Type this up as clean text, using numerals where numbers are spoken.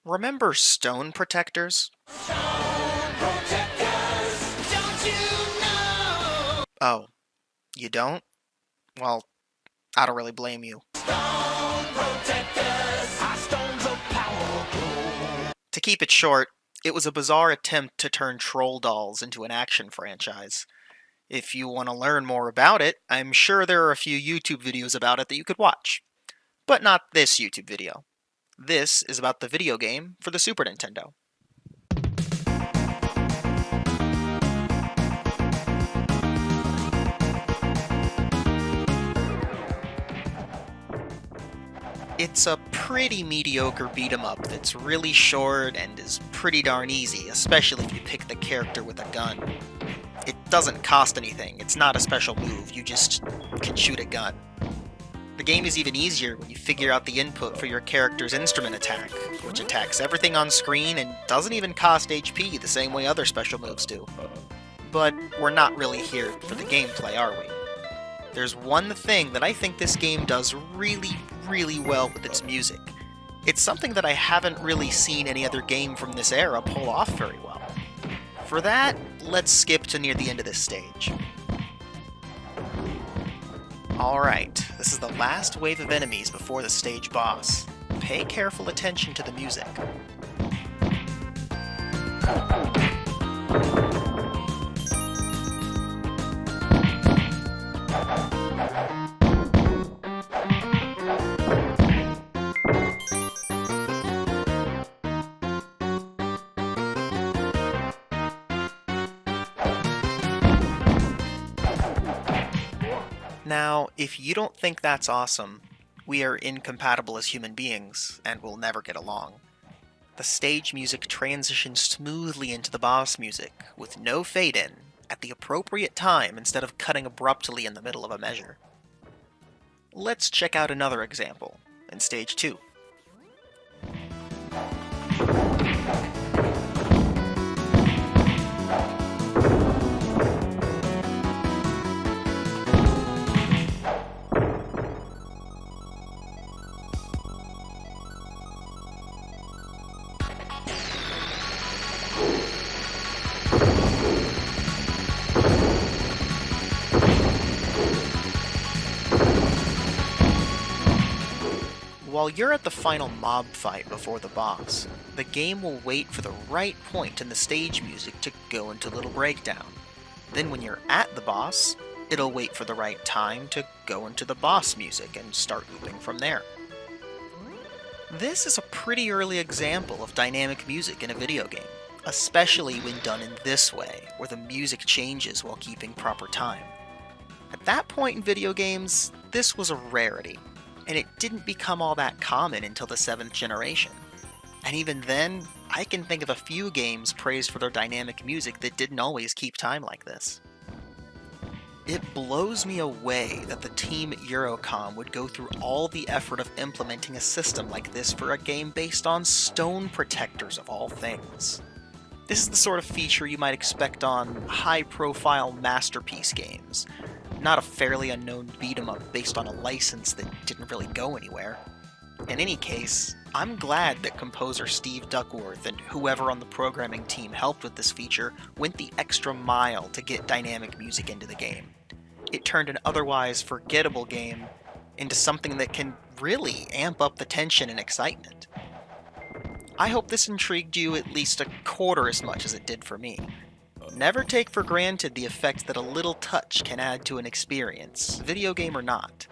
Remember stone protectors? Stone protectors, don't you know? Oh, you don't? Well, I don't really blame you. Stone protectors, our stones of power. To keep it short, it was a bizarre attempt to turn troll dolls into an action franchise. If you want to learn more about it, I'm sure there are a few YouTube videos about it that you could watch. But not this YouTube video. This is about the video game for the Super Nintendo. It's a pretty mediocre beat-em-up that's really short and is pretty darn easy, especially if you pick the character with a gun. It doesn't cost anything, it's not a special move, you just can shoot a gun. The game is even easier when you figure out the input for your character's instrument attack, which attacks everything on screen and doesn't even cost HP the same way other special moves do. But we're not really here for the gameplay, are we? There's one thing that I think this game does really well with its music. It's something that I haven't really seen any other game from this era pull off very well. For that, let's skip to near the end of this stage. Alright, this is the last wave of enemies before the stage boss. Pay careful attention to the music. Now, if you don't think that's awesome, we are incompatible as human beings, and will never get along. The stage music transitions smoothly into the boss music, with no fade-in, at the appropriate time instead of cutting abruptly in the middle of a measure. Let's check out another example, in Stage 2. While you're at the final mob fight before the boss, the game will wait for the right point in the stage music to go into a little breakdown. Then when you're at the boss, it'll wait for the right time to go into the boss music and start looping from there. This is a pretty early example of dynamic music in a video game, especially when done in this way, where the music changes while keeping proper time. At that point in video games, this was a rarity, and it didn't become all that common until the 7th generation. And even then, I can think of a few games praised for their dynamic music that didn't always keep time like this. It blows me away that the team at Eurocom would go through all the effort of implementing a system like this for a game based on stone protectors of all things. This is the sort of feature you might expect on high-profile masterpiece games, not a fairly unknown beat-em-up based on a license that didn't really go anywhere. In any case, I'm glad that composer Steve Duckworth and whoever on the programming team helped with this feature went the extra mile to get dynamic music into the game. It turned an otherwise forgettable game into something that can really amp up the tension and excitement. I hope this intrigued you at least a quarter as much as it did for me. Never take for granted the effect that a little touch can add to an experience, video game or not.